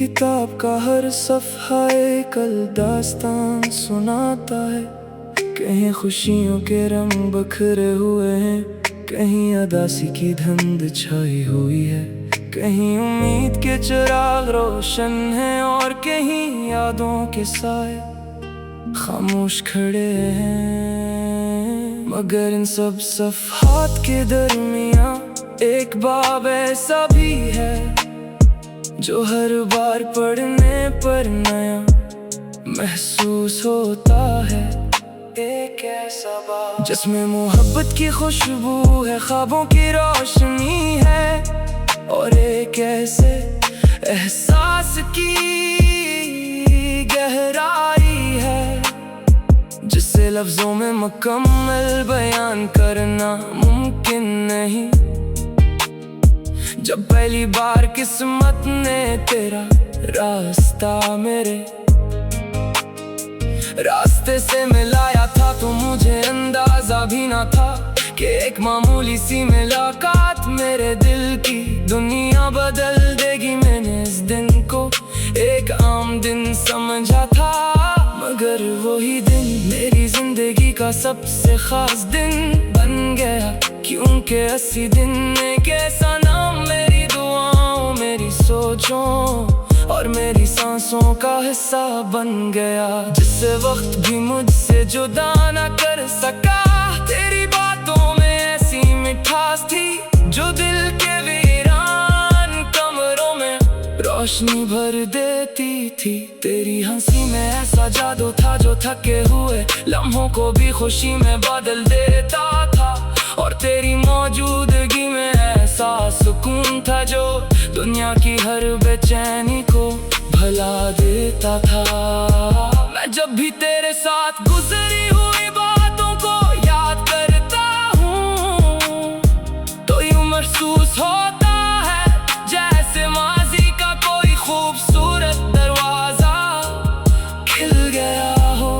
किताब का हर सफ़ा एक दास्तान सुनाता है। कहीं खुशियों के रंग बखरे हुए हैं, कहीं अदासी की धुंध छाई हुई है, कहीं उम्मीद के चिराग रोशन हैं और कहीं यादों के साए खामोश खड़े हैं। मगर इन सब सफ़हात के दरमियां एक बाब ऐसा भी है जो हर बार पढ़ने पर नया महसूस होता है। एक ऐसा बाब जिसमें मोहब्बत की खुशबू है, ख्वाबों की रोशनी है और एक ऐसे एहसास की गहराई है जिसे लफ्जों में मुकम्मल बयान करना मुमकिन नहीं। जब पहली बार किस्मत ने तेरा रास्ता मेरे रास्ते से मिलाया था, तो मुझे अंदाजा भी ना था कि एक मामूली सी मुलाकात मेरे दिल की दुनिया बदल देगी। मैंने इस दिन को एक आम दिन समझा था, मगर वही दिन मेरी जिंदगी का सबसे खास दिन बन गया, क्योंकि 80 दिन एक ऐसा नाम मेरी दुआओं, मेरी सोचों और मेरी सांसों का हिस्सा बन गया, जिससे वक्त भी मुझसे जुदा न कर सका। तेरी बातों में ऐसी मिठास थी जो दिल के वीरान कमरों में रोशनी भर देती थी। तेरी हंसी में ऐसा जादू था जो थके हुए लम्हों को भी खुशी में बदल देता था, और तेरी मौजूदगी में ऐसा सुकून था जो दुनिया की हर बेचैनी को भुला देता था। मैं जब भी तेरे साथ गुजरी हुई बातों को याद करता हूँ, तो यूं महसूस होता है जैसे माजी का कोई खूबसूरत दरवाजा खिल गया हो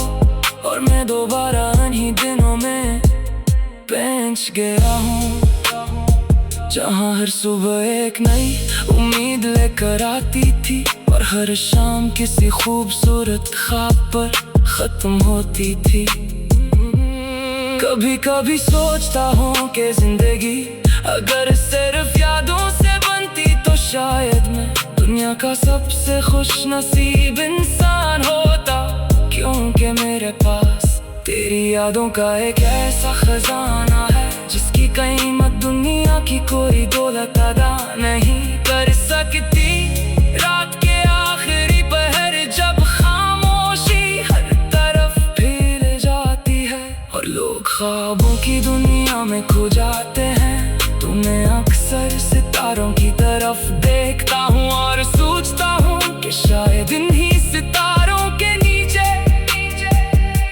और मैं दोबारा इन्हीं दिनों में पहुंच गया हूँ, जहाँ हर सुबह एक नई उम्मीद लेकर आती थी और हर शाम किसी खूबसूरत ख्वाब पर खत्म होती थी। कभी कभी सोचता हूँ कि जिंदगी अगर सिर्फ यादों से बनती तो शायद मैं दुनिया का सबसे खुशनसीब इंसान होता, क्योंकि मेरे पास तेरी यादों का एक ऐसा खजाना है जिसकी कीमत दुनिया की कोई दौलत अदा नहीं कर सकती। रात के आखिरी पहर जब खामोशी हर तरफ फैल जाती है और लोग ख्वाबों की दुनिया में खो जाते हैं, तो मैं अक्सर सितारों की तरफ देखता हूँ और सोचता हूँ कि शायद इन्हीं सितारों के नीचे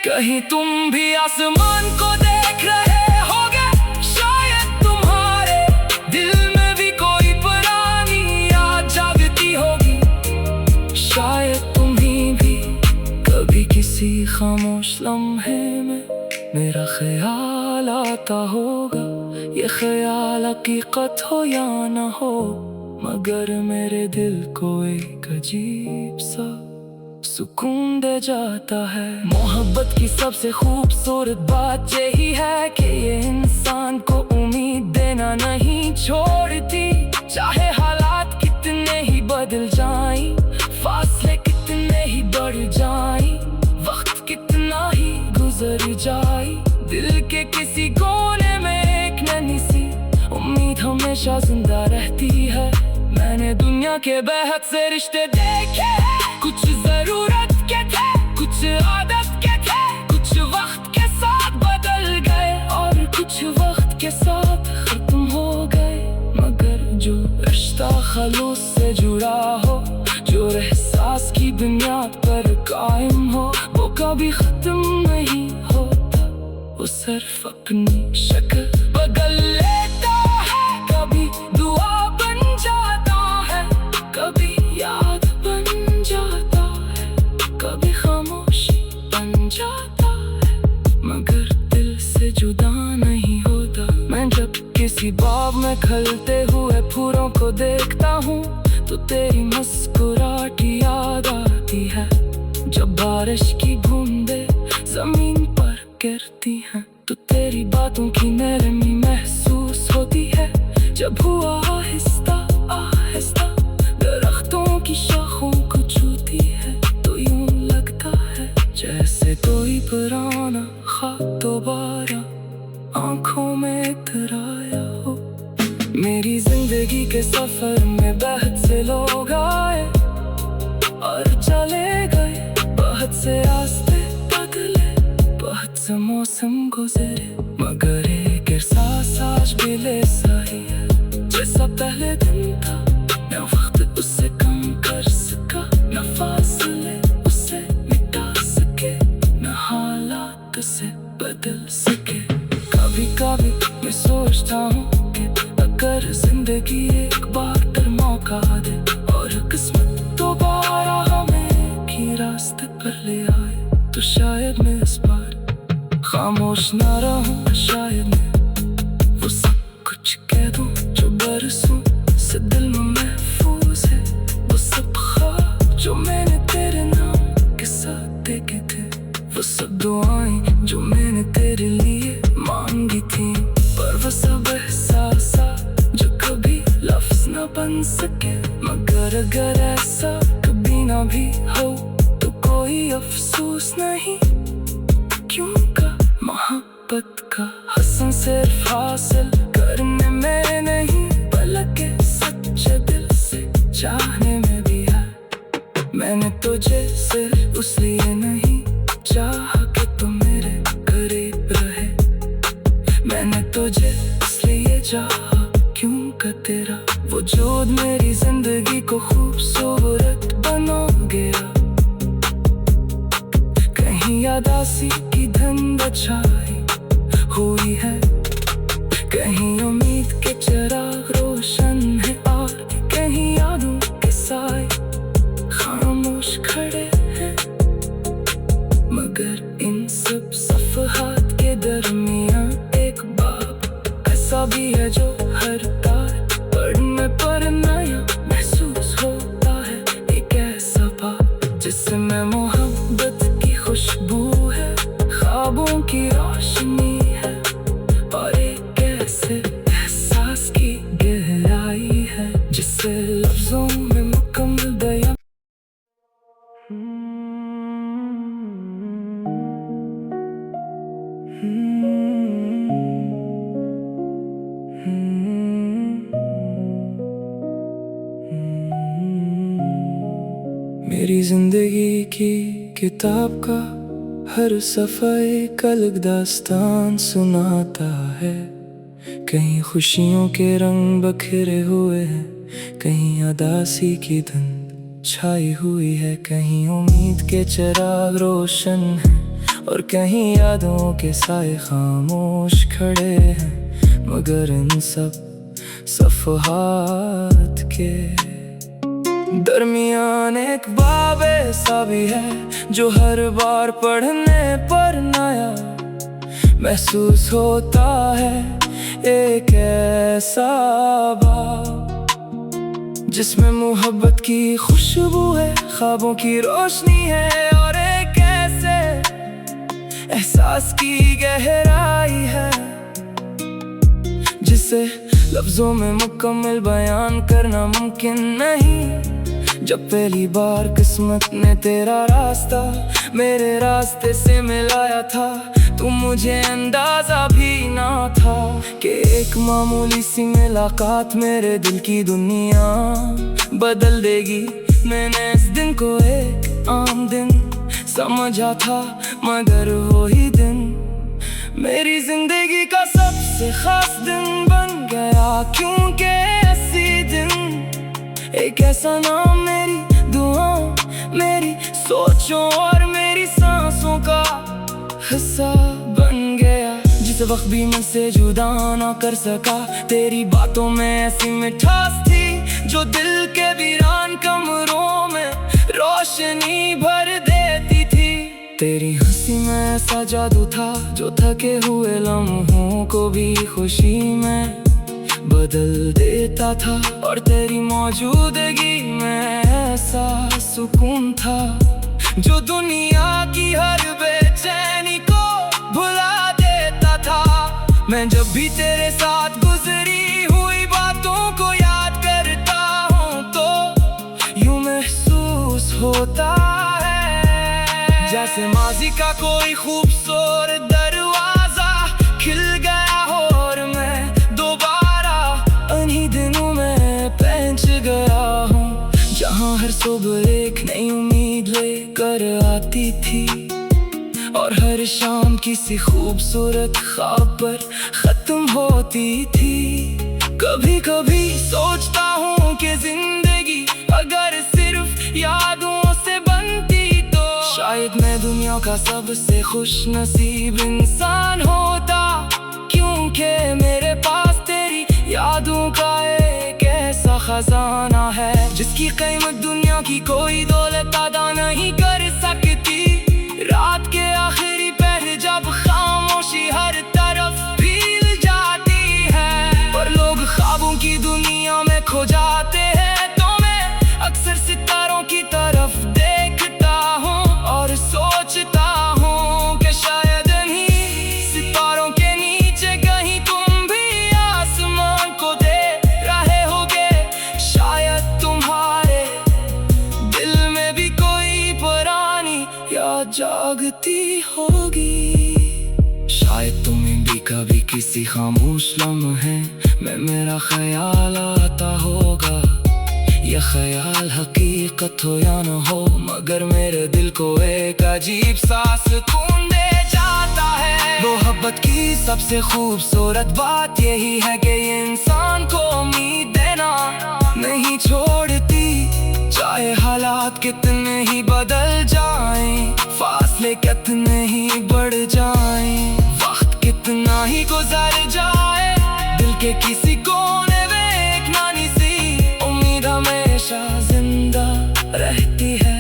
कहीं तुम भी आसमान को देख रहे होगे। शायद तुम्हारे दिल में भी कोई पुरानी याद जागती होगी, शायद तुम्हें भी कभी किसी खामोश लम्हे में मेरा ख्याल आता होगा। ये ख्याल हकीकत हो या ना हो, मगर मेरे दिल को एक अजीब सा सुकून दे जाता है। मोहब्बत की सबसे खूबसूरत बात यही है कि ये इंसान को उम्मीद देना नहीं छोड़ती, चाहे हालात कितने ही बदल जाएं, फासले कितने ही बढ़ जाएं, वक्त कितना ही गुजर जाए, दिल के किसी कोने में एक नन्ही सी उम्मीद हमेशा जिंदा रहती है। मैंने दुनिया के बेहद से रिश्ते देखे, कुछ जरूरत के थे, कुछ आदत के थे, कुछ वक्त के साथ बदल गए और कुछ वक्त के साथ खत्म हो गए, मगर जो रिश्ता खलूस से जुड़ा हो, जो एहसास की बुनियाद पर कायम हो, वो कभी खत्म नहीं होता। वो सिर्फ अपनी शक्ल बदल लेता है, कभी दुआ बन जाता है, कभी याद बन जाता है, कभी खामोशी बन जाता है, मगर दिल से जुदा नहीं होता। मैं जब किसी बाग में खिलते हुए फूलों को देखता हूँ, तो तेरी मुस्कुराहट बारिश की बूंदे जमीन पर गिरती हैं तो तेरी बातों की नरमी महसूस होती है। जब हुआ आहिस्ता आहिस्ता दरख्तों की शाखों को छूती है तो यूं लगता है जैसे कोई पुराना ख्वाब दोबारा आंखों में इतर आया हो। मेरी जिंदगी के सफर में बहुत से लोग आए और चले गए, बहुत से रास्ते बदले, बहुत से मौसम गुजरे, मगर एक एहसास आज भी ले सही है जैसा पहले दिन था। न वक्त उससे कम कर सका, न फासले उसे मिटा सके, न हालात उसे बदल सके। कभी कभी मैं सोचता हूँ कि अगर जिंदगी एक बार फिर मौका दे और किस्मत दोबारा हमें एक ही रास्ते पर ले आए तो शायद मैं इस बार खामोश ना रहूं, शायद मैं वो सब कुछ कह दूं जो बरसों से दिल में महफूज है। वो सब ख्वाब जो मैंने तेरे नाम के साथ देखे थे, वो सब दुआएं जो मैंने तेरे लिए मांगी थी, पर वो सब एहसास जो कभी लफ्ज न बन सके। मगर अगर ऐसा कभी ना भी हो तो कोई अफसोस नहीं, क्योंकि मोहब्बत का हसन सिर्फ हासिल करने में नहीं बल्कि सच्चे दिल से चाहने में भी है। मैंने तुझे सिर्फ इसलिए नहीं चाहा कि तू मेरे करीब रहे, मैंने तुझे इसलिए चाहा क्योंकि तेरा वजूद मेरी जिंदगी को खूबसूरत बना गया। कहीं यादासी की धुंध छाई हुई है, कहीं उम्मीद के चिराग रोशन है और कहीं यादों के साए खामोश खड़े हैं। मगर इन सब सफहात के दरमियां एक बाब ऐसा भी है जो हर तार पढ़ने पर नया महसूस होता है। एक ऐसा बाब जिसमें मोहब्बत की खुशबू है, ख्वाबों की रोशनी है और एक ऐसे एहसास की गहराई है जिसे लफ्जों में मुकम्मल बयां। मेरी जिंदगी की किताब का हर सफ़ा एक अलग दास्तान सुनाता है। कहीं खुशियों के रंग बखरे हुए हैं, कहीं उदासी की धुंध छाई हुई है, कहीं उम्मीद के चिराग रोशन है और कहीं यादों के साए खामोश खड़े हैं। मगर इन सब सफ़हात के दरमियान एक बाब ऐसा भी है जो हर बार पढ़ने पर नया महसूस होता है। एक ऐसा बाब जिसमें मोहब्बत की खुशबू है, ख्वाबों की रोशनी है और एक ऐसे एहसास की गहराई है जिसे लफ्जों में मुकम्मल बयान करना मुमकिन नहीं। जब पहली बार किस्मत ने तेरा रास्ता मेरे रास्ते से मिलाया था तो मुझे अंदाजा भी ना था कि एक मामूली सी मुलाकात मेरे दिल की दुनिया बदल देगी। मैंने इस दिन को एक आम दिन समझा था, मगर वही दिन मेरी जिंदगी का सबसे खास दिन बन गया, क्योंकि ऐसी दिन एक ऐसा नाम मेरी दुआओं, मेरी सोचों और मेरी सांसों का हिस्सा बन गया। जिस वक्त भी मुझसे जुदा ना कर सका, तेरी बातों में ऐसी मिठास थी जो दिल के वीरान कमरों में रोशनी भर देती थी। तेरी हंसी में ऐसा जादू था जो थके हुए लम्हों को भी खुशी में बदल देता था और तेरी मौजूदगी में ऐसा सुकून था जो दुनिया की हर बेचैनी को भुला देता था। मैं जब भी तेरे साथ गुजरी हुई बातों को याद करता हूँ तो यूं महसूस होता है जैसे माजी का कोई खूबसूरत दरवाजा खिल गया हो और मैं दोबारा उन्हीं दिनों में पहुंच गया हूँ जहाँ हर सुबह एक नई उम्मीद लेकर आती थी और हर शाम किसी खूबसूरत ख्वाब पर खत्म होती थी। कभी कभी सोचता हूँ कि जिंदगी अगर सिर्फ यादों से बनती तो शायद मैं दुनिया का सबसे खुश नसीब इंसान होता, क्योंकि मेरे पास तेरी यादों का एक ऐसा खजाना है जिसकी कीमत दुनिया की कोई दौलत अदा नहीं कर सकती। रात के आखिरी पहर जब खामोशी हर तरफ फैल जाती है और लोग ख्वाबों की दुनिया में खो जाते हैं तो मैं अक्सर सितारों की तरफ देखता हूँ और सोचता हूँ कि शायद इन्हीं सितारों के नीचे कहीं तुम भी आसमान को देख रहे होगे। शायद तुम्हारे दिल में भी कोई पुरानी याद जागती होगी। शायद तुम्हें भी कभी किसी खामोश लम्हे में मेरा ख्याल आता होगा। यह ख्याल हकीकत हो या न हो मगर मेरे दिल को एक अजीब सा सुकून दे जाता है। मोहब्बत की सबसे खूबसूरत बात यही है कि ये इंसान को उम्मीद देना नहीं छोड़ती, चाहे हालात कितने ही बदल जाएं, फासले कितने ही बढ़ जाएं, वक्त कितना ही गुजर जाए, दिल के किसी कोने में एक नानी सी उम्मीद हमेशा जिंदा रहती है।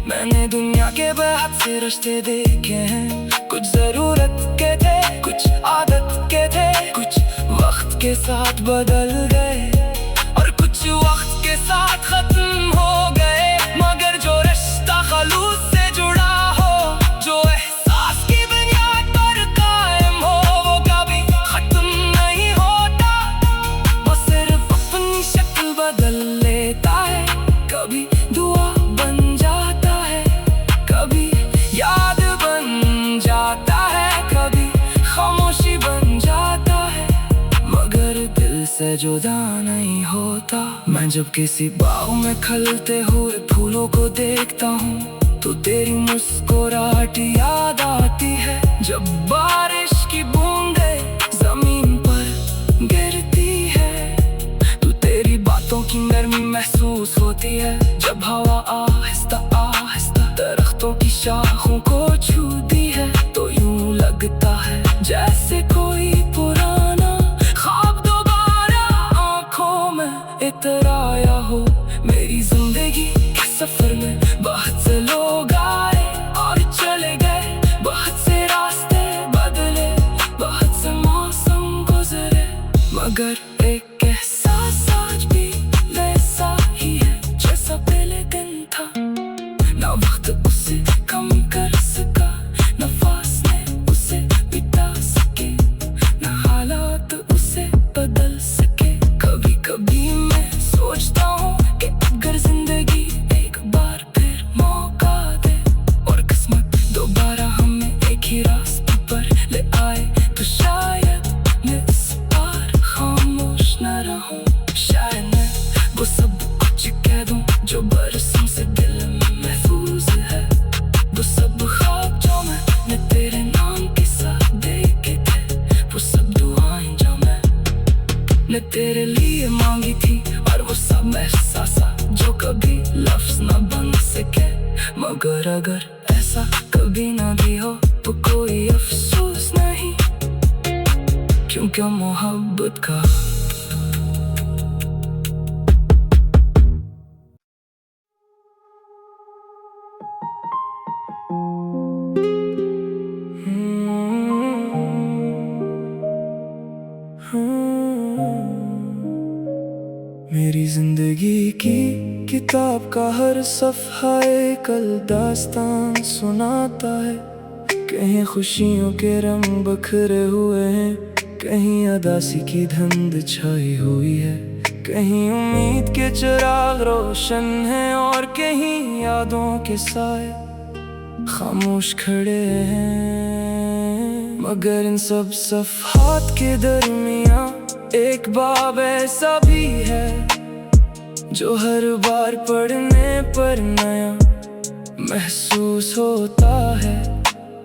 मैंने दुनिया के बहुत से रिश्ते देखे हैं, कुछ जरूरत के थे, कुछ आदत के थे, कुछ वक्त के साथ बदल गए और कुछ वक्त के साथ खत्म हो गए। मगर जो रिश्ता खलूस से जुड़ा हो, जो एहसास की बुनियाद पर कायम हो, वो कभी खत्म नहीं होता। वो सिर्फ अपनी शक्ल बदल लेता है, कभी दुआ बन जाता है, कभी याद बन जाता है, कभी खामोशी बन जाता है, मगर दिल से जुदा नहीं होता। मैं जब किसी बाग में खिलते हुए फूलों को देखता हूँ तो तेरी मुस्कुराहट याद आती है। जब बारिश की बूंदें जमीन पर गिरती है तो तेरी बातों की नरमी महसूस होती है। जब हवा आहिस्ता आहिस्ता दरख्तों की शाखों को छूती है तो यूं लगता है जैसे कोई पुराना ख्वाब दोबारा आंखों में इतर आया हो। मेरी जिंदगी के सफर में बहुत से लोग आए और चले गए, बहुत से रास्ते बदले, बहुत से मौसम गुजरे, मगर एक एहसास आज भी वैसा ही है जैसा पहले दिन था। ना वक्त उसे कम कर सका, ना फासले उसे बिता सके, ना हालात उसे बदल सके। कभी कभी मैं सोचता हूँ कि अगर जिंदगी एक बार फिर मौका दे और किस्मत दोबारा हमें एक ही रास्ते पर ले आए तो शायद मैं इस बार खामोश न रहूं। शायद मैं वो सब कुछ कह दूं जो बरसों से दिल में महफूज है, वो सब ख्वाब जो मैंने तेरे नाम के साथ देखे थे, वो सब दुआएं जो मैंने तेरे लिए मांगी थी, और वो सब एहसास जो कभी लफ्ज न बन सके। मगर अगर ऐसा कभी न भी हो तो कोई अफसोस नहीं, क्योंकि मोहब्बत का मेरी जिंदगी की किताब का हर सफ़ा एक दास्तान सुनाता है। कहीं खुशियों के रंग बखरे हुए हैं, कहीं अदासी की धुंध छाई हुई है, कहीं उम्मीद के चिराग रोशन हैं और कहीं यादों के साए खामोश खड़े हैं। मगर इन सब सफ़हात के दरमियां एक बाब ऐसा भी है जो हर बार पढ़ने पर नया महसूस होता है।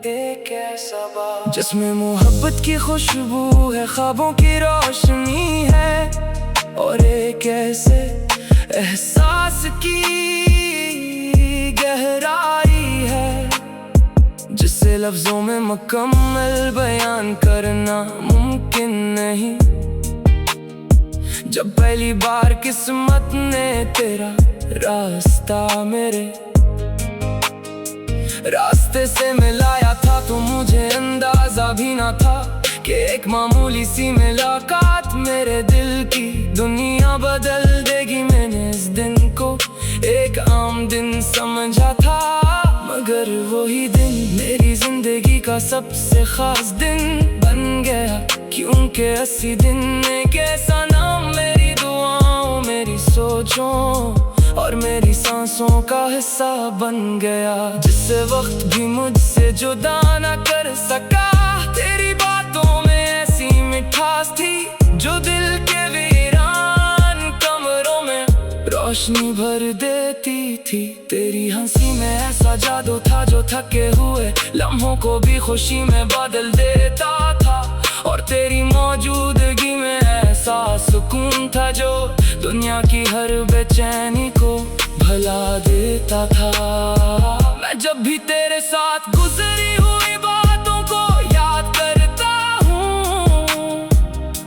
एक ऐसा बाब जिसमें मोहब्बत की खुशबू है, ख्वाबों की रोशनी है और एक ऐसे एहसास की गहराई है जिसे लफ्जों में मुकम्मल बयान करना मुमकिन नहीं। जब पहली बार किस्मत ने तेरा रास्ता मेरे रास्ते से मिलाया था, तो मुझे अंदाजा भी ना था कि एक मामूली सी मुलाकात मेरे दिल की दुनिया बदल देगी। मैंने इस दिन को एक आम दिन समझा था, मगर वही दिन मेरी जिंदगी का सबसे खास दिन बन गया, क्योंकि 80 दिन एक ऐसा नाम मेरी दुआओं, मेरी सोचों और मेरी सांसों का हिस्सा बन गया। जिस वक्त भी मुझसे जुदा न कर सका, तेरी बातों में ऐसी मिठास थी जो दिल के वीरान कमरों में रोशनी भर देती थी। तेरी हंसी में ऐसा जादू था जो थके हुए लम्हों को भी खुशी में बदल देता था, और तेरी मौजूदगी में ऐसा सुकून था जो दुनिया की हर बेचैनी को भुला देता था। मैं जब भी तेरे साथ गुजरी हुई बातों को याद करता हूँ,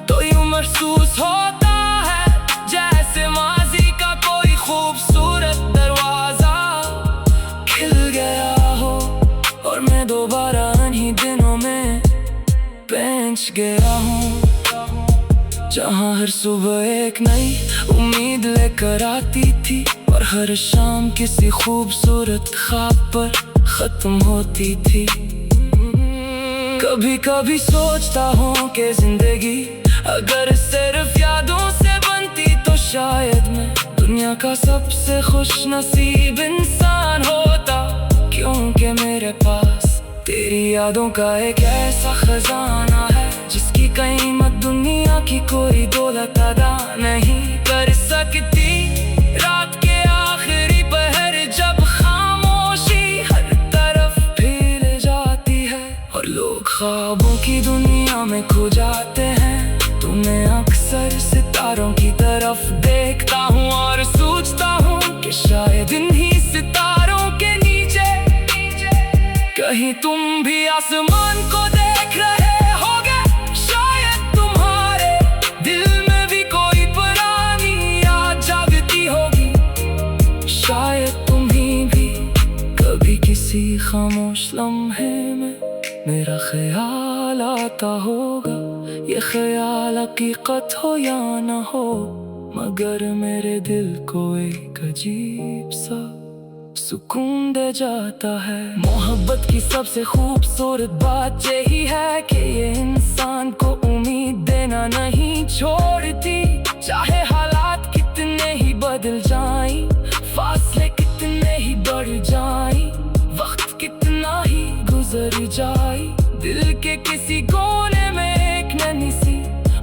तो यूं महसूस होता है जैसे माजी का कोई खूबसूरत दरवाजा खिल गया हो और मैं दोबारा इन्हीं दिनों में पहुंच गया हूँ, जहाँ हर सुबह एक नई उम्मीद लेकर आती थी और हर शाम किसी खूबसूरत ख्वाब पर खत्म होती थी। कभी कभी सोचता हूँ कि जिंदगी अगर सिर्फ यादों से बनती तो शायद मैं दुनिया का सबसे खुश नसीब इंसान होता, क्योंकि मेरे पास तेरी यादों का एक ऐसा खजाना है जिसकी कीमत दुनिया की कोई दौलत अदा नहीं कर सकती। रात के आखिरी पहर जब खामोशी हर तरफ फैल जाती है और लोग ख्वाबों की दुनिया में खो जाते हैं, तो मैं अक्सर सितारों की तरफ देखता हूँ और सोचता हूँ कि शायद इन्हीं सितारों के नीचे कहीं तुम भी आसमान को देख रहे होगे। शायद तुम्हारे दिल में भी कोई पुरानी याद जागती होगी, शायद तुम्हें भी कभी किसी खामोश लम्हे में मेरा ख्याल आता होगा। ये ख्याल हकीकत हो या ना हो, मगर मेरे दिल को एक अजीब सा सुकून दे जाता है। मोहब्बत की सबसे खूबसूरत बात यही है कि ये इंसान को उम्मीद देना नहीं छोड़ती, चाहे हालात कितने ही बदल जाएं, फासले कितने ही बढ़ जाएं, वक्त कितना ही गुजर जाए, दिल के किसी कोने में एक नन्ही सी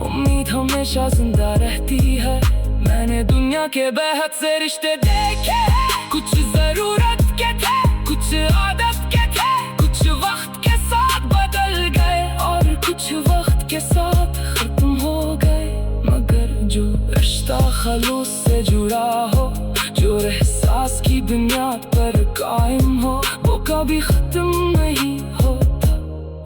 उम्मीद हमेशा जिंदा रहती है। मैंने दुनिया के बेहद से रिश्ते देखे हैं, कुछ जरूरत के थे, कुछ आदत के थे, कुछ वक्त के साथ बदल गए और कुछ वक्त के साथ खत्म हो गए, मगर जो रिश्ता खलूस से जुड़ा हो, जो एहसास की बुनियाद पर कायम हो, वो कभी खत्म नहीं होता।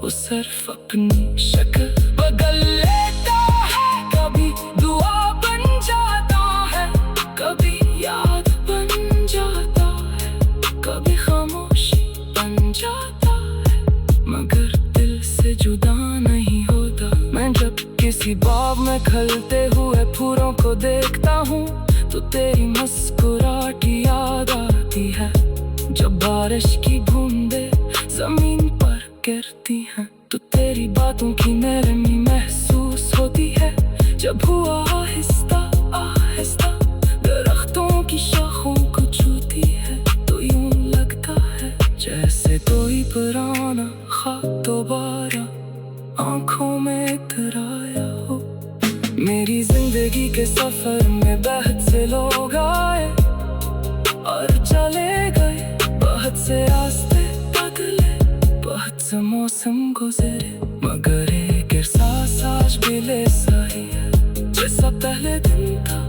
वो सिर्फ अपनी शक्ल बदल लेता है, कभी दुआ बन जाता है, कभी याद बन जाता है, कभी खामोशी बन जाता है, मगर दिल से जुदा नहीं होता। मैं जब किसी बाग में खिलते हुए फूलों को देखता हूँ, तो तेरी मुस्कुराहट याद आती है जब बारिश की बूंदें जमीन पर गिरती हैं, तो तेरी बातों की नरमी महसूस होती है जब हुआ आहिस्ता आहिस्ता दरख्तों की शाखों को छूती है, तो यूं लगता है जैसे कोई पुराना ख्वाब दोबारा आंखों में इतर आया हो। मेरी जिंदगी के सफर में बहुत से लोग आए और चले गए, बहुत से रास्ते बदले, बहुत से मौसम गुजरे, मगर एक एहसास आज भी ले सही है जैसा पहले दिन था।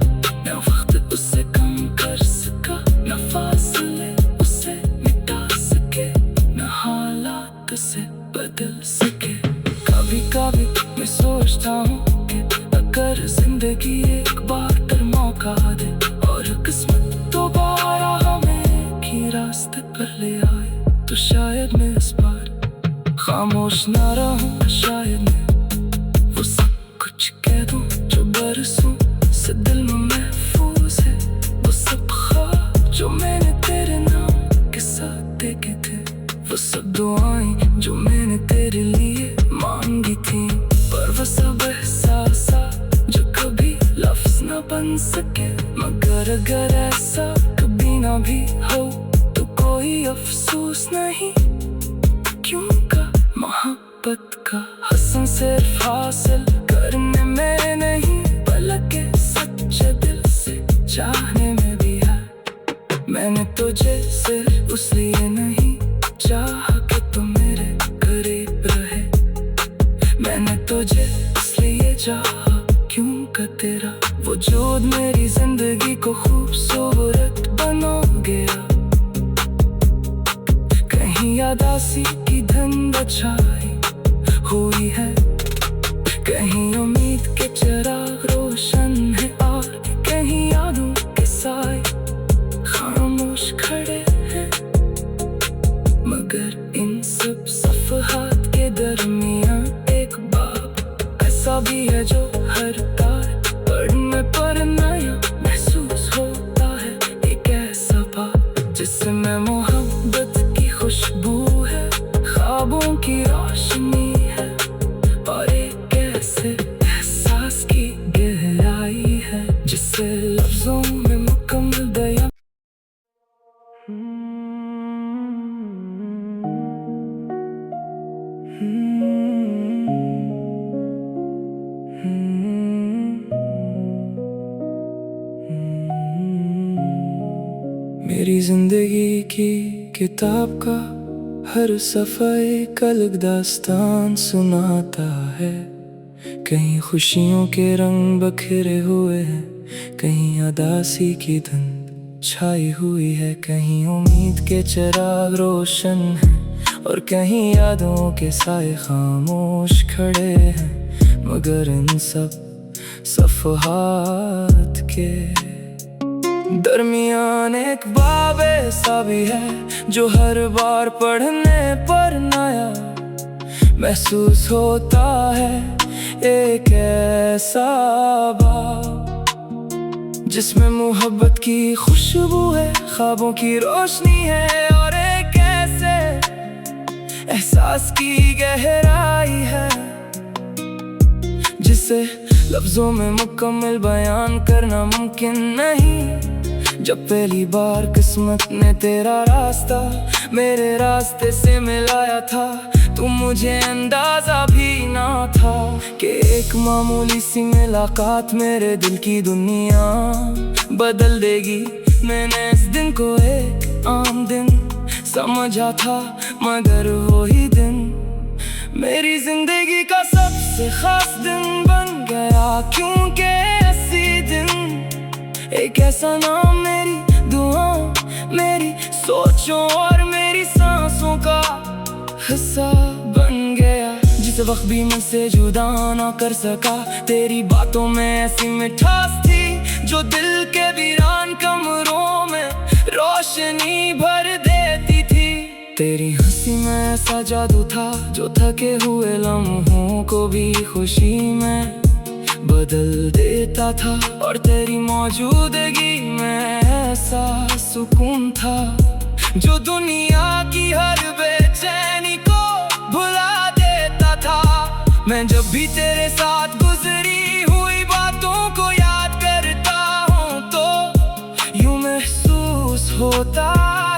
न वक्त उससे कम कर सका, न फासले उसे मिटा सके, न हालात उसे बदल सके। कभी कभी मैं सोचता हूँ कि अगर जिंदगी एक बार फिर मौका दे और किस्मत दोबारा हमें एक ही रास्ते पर ले आए, तो शायद मैं इस बार खामोश ना रहूं, शायद मैं वो सब कुछ कह दूं जो बरसों से दिल में महफूज है, वो सब ख्वाब जो मैंने तेरे नाम के साथ देखे थे, वो सब दुआएं जो मैंने तेरे लिए मांगी थी, पर वो सब एहसास जो कभी लफ्ज न बन सके। मगर अगर ऐसा कभी ना भी हो तो कोई अफसोस नहीं, क्योंकि मोहब्बत का हसन सिर्फ हासिल करने में नहीं बल्कि सच्चे दिल से चाहने में भी है। मैंने तुझे सिर्फ इसलिए नहीं चाहा कि तू मेरे करीब रहे, मैंने तुझे इसलिए चाहा क्योंकि तेरा वजूद मेरी जिंदगी को खूबसूरत बना गया। कहीं उदासी की धुंध छाई हुई है, कहीं उम्मीद के चिराग रोशन है, और कहीं यादों के साए खामोश खड़े हैं। मगर इन सब सफ़हात के दरमियां एक बाब ऐसा भी है जो हर तार पढ़ने पर नया महसूस होता है, एक ऐसा बाब जिसमें मोहब्बत की खुशबू है, ख्वाबों की रोशनी है, और एक ऐसे एहसास की गहराई है जिसे लफ्जों में मुकम्मल बयां। मेरी जिंदगी की किताब का हर सफ़ा एक अलग दास्तान सुनाता है, कहीं खुशियों के रंग बखरे हुए हैं, कहीं उदासी की धुंध छाई हुई है, कहीं उम्मीद के चिराग रोशन है, और कहीं यादों के साए खामोश खड़े हैं। मगर इन सब सफ़हात के दरमियान एक बाब ऐसा भी है जो हर बार पढ़ने पर नया महसूस होता है, एक ऐसा बाब जिसमें मोहब्बत की खुशबू है, ख्वाबों की रोशनी है, और एक ऐसे एहसास की गहराई है जिसे लफ्जों में मुकम्मल बयान करना मुमकिन नहीं। जब पहली बार किस्मत ने तेरा रास्ता मेरे रास्ते से मिलाया था, तो मुझे अंदाजा भी ना था कि एक मामूली सी मुलाकात मेरे दिल की दुनिया बदल देगी। मैंने इस दिन को एक आम दिन समझा था, मगर वही दिन मेरी जिंदगी का सबसे खास दिन बन गया, क्योंकि ऐसी दिन एक ऐसा नाम मेरी दुआओं, मेरी सोचों और मेरी सांसों का हिस्सा बन गया, जिस वक्त भी मुझसे जुदा ना कर सका। तेरी बातों में ऐसी मिठास थी जो दिल के वीरान कमरों में रोशनी भर देती थी। तेरी हंसी में ऐसा जादू था जो थके हुए लम्हों को भी खुशी में बदल देता था, और तेरी मौजूदगी में ऐसा सुकून था जो दुनिया की हर बेचैनी को भुला देता था। मैं जब भी तेरे साथ गुजरी हुई बातों को याद करता हूँ तो यूं महसूस होता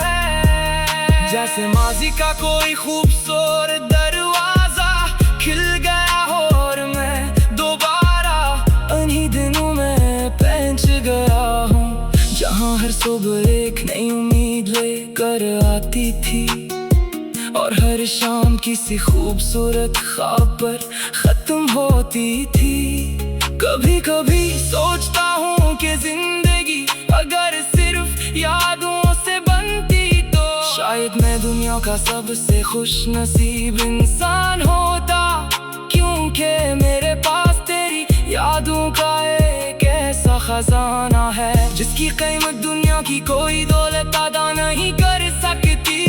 है जैसे माजी का कोई खूबसूरत दरवाजा खिल गया हो और मैं दोबारा उन्हीं दिनों में पहुंच गया हूँ जहाँ हर सुबह एक नई उम्मीद लेकर आती थी और हर शाम किसी खूबसूरत ख्वाब पर खत्म होती थी। कभी कभी सोचता हूँ कि जिंदगी अगर सिर्फ यादों से बनती तो शायद मैं दुनिया का सबसे खुश नसीब इंसान होता, क्योंकि मेरे पास तेरी यादों का एक ऐसा खजाना है जिसकी कीमत दुनिया की कोई दौलत अदा नहीं कर सकती।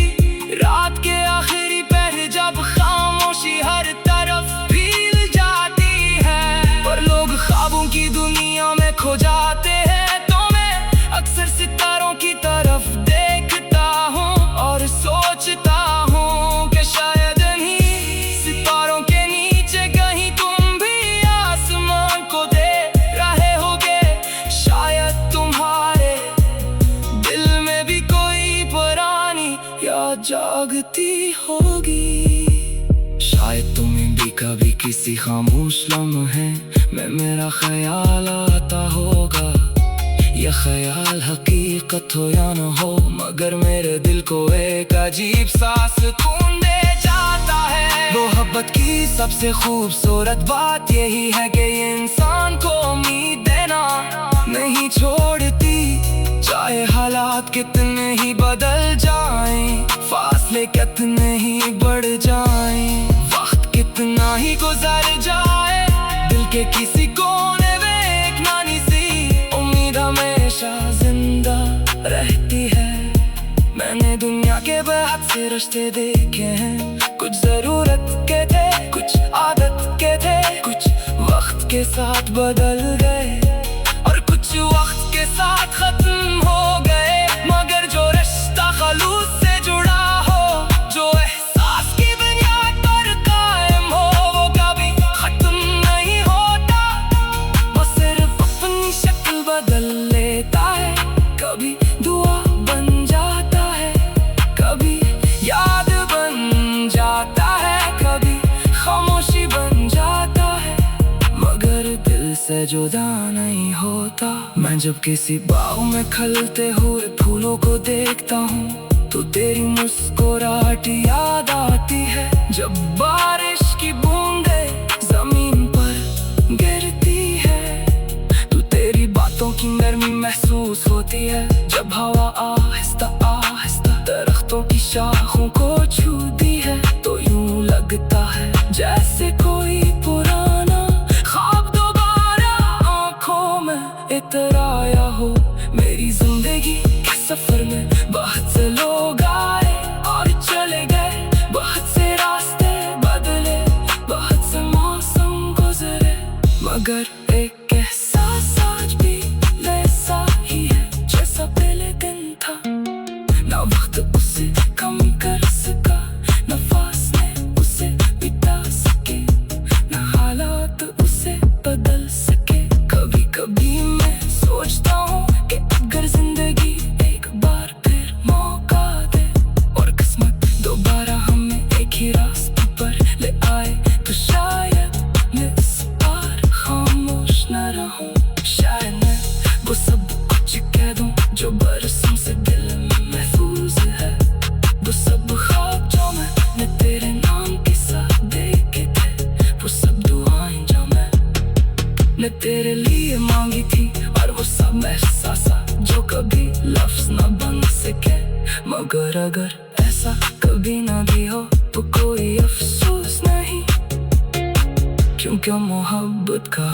रात के आखिरी पहर जब खामोशी हर तरफ फैल जाती है पर लोग ख्वाबों की दुनिया में खो जाते हैं तो मैं अक्सर सितारों की तरफ देखता हूँ और सोचता हूँ कि शायद इन्हीं सितारों के नीचे कहीं तुम भी आसमान को दे रहे होगे। शायद तुम्हारे दिल में भी कोई पुरानी याद जागती होगी। शायद तुम्हें भी कभी किसी खामोश लम्हे में मेरा ख्याल आता होगा। यह ख्याल हकीकत हो या न हो मगर मेरे दिल को एक अजीब सा सुकून दे जाता है। मोहब्बत की सबसे खूबसूरत बात यही है कि ये इंसान को उम्मीद देना नहीं छोड़ती, चाहे हालात कितने ही बदल जाएं, फासले कितने ही बढ़ जाएं, वक्त कितना ही गुजर जाए, दिल के किसी कोने में एक नानी सी उम्मीद हमेशा जिंदा रहती है। मैंने दुनिया के बहुत से रिश्ते देखे हैं, कुछ जरूरत के थे, कुछ आदत के थे, कुछ वक्त के साथ बदल गए और कुछ वक्त के साथ खत्म हो गए। मगर जो रिश्ता खलूस से जुड़ा हो, जो एहसास की बुनियाद पर कायम हो, वो कभी खत्म नहीं होता। वो सिर्फ अपनी शक्ल बदल लेता है, कभी दुआ बन जाता है, कभी याद बन जाता है, कभी खामोशी बन जाता है, मगर दिल से जुदा नहीं होता। मैं जब किसी बाग में खिलते हुए फूलों को देखता हूँ तो तेरी मुस्कुराहट याद आती है। जब बारिश की बूंदें जमीन पर गिरती है तो तेरी बातों की नरमी महसूस होती है। जब हवा आहिस्ता आहिस्ता दरख्तों की शाखों को छूती है तो यूं लगता है जैसे कोई पुराना ख्वाब दोबारा आंखों में इतर आया हो। मेरी जिंदगी के सफर में बहुत से लोग आए और चले गए, बहुत से रास्ते बदले, बहुत से मौसम गुजरे, मगर एक एहसास आज भी वैसा ही है जैसा पहले दिन था। ना वक्त उसे कम कर सका, ना फासले उसे मिटा सके, ना हालात उसे बदल सके। कभी कभी मैं सोचता हूँ कि अगर जिंदगी एक बार फिर मौका दे और किस्मत दोबारा हमें एक ही रास्ते पर ले आए तो शायद मैं इस बार खामोश न रहूं। शायद मैं वो सब कुछ कह दूं जो बरसों से दिल में महफूज है, वो सब ख्वाब जो मैंने तेरे नाम के साथ देखे थे, वो सब दुआएं जो मैंने तेरे लिए मांगी थी, और वो सब एहसास जो कभी लफ्ज न बन सके। मगर अगर ऐसा कभी न भी हो तो कोई अफसोस नहीं, क्योंकि मोहब्बत का